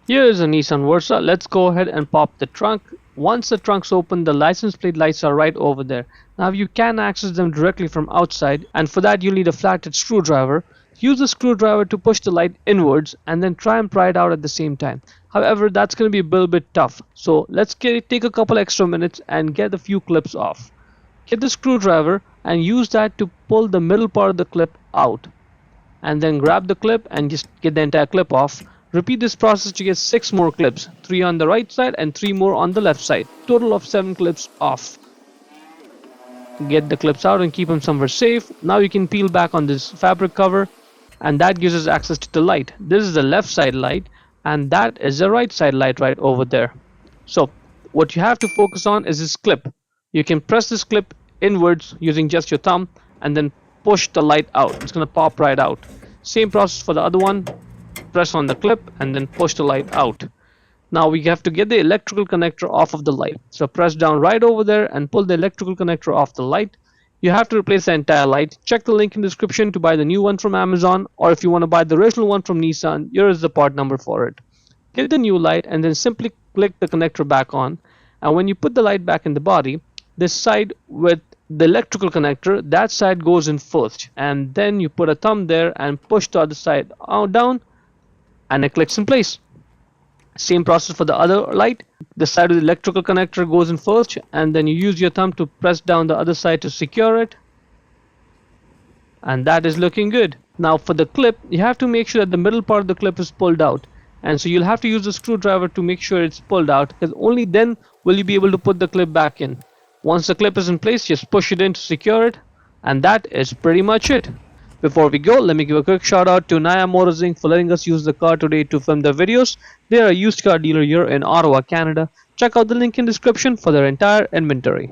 Here is a Nissan Versa. Let's go ahead and pop the trunk. Once the trunk's open, the license plate lights are right over there. Now you can access them directly from outside, and for that you'll need a flathead screwdriver. Use the screwdriver to push the light inwards and then try and pry it out at the same time. However, that's going to be a little bit tough. So let's take a couple extra minutes and get a few clips off. Get the screwdriver and use that to pull the middle part of the clip out, and then grab the clip and just get the entire clip off. Repeat this process to get 6 more clips, 3 on the right side and 3 more on the left side. Total of 7 clips off. Get the clips out and keep them somewhere safe. Now you can peel back on this fabric cover, and that gives us access to the light. This is the left side light and that is the right side light right over there. So what you have to focus on is this clip. You can press this clip inwards using just your thumb and then push the light out. It's going to pop right out. Same process for the other one. Press on the clip and then push the light out. Now we have to get the electrical connector off of the light. So press down right over there and pull the electrical connector off the light. You have to replace the entire light. Check the link in the description to buy the new one from Amazon, or if you want to buy the original one from Nissan, here is the part number for it. Get the new light and then simply click the connector back on, and when you put the light back in the body, this side with the electrical connector, that side goes in first, and then you put a thumb there and push the other side down and it clicks in place. Same process for the other light. The side of the electrical connector goes in first, and then you use your thumb to press down the other side to secure it, and that is looking good. Now for the clip, you have to make sure that the middle part of the clip is pulled out, and so you'll have to use the screwdriver to make sure it's pulled out, because only then will you be able to put the clip back in. Once the clip is in place, just push it in to secure it, and that is pretty much it. Before we go, let me give a quick shout out to Naya Motors Inc. for letting us use the car today to film their videos. They are a used car dealer here in Ottawa, Canada. Check out the link in the description for their entire inventory.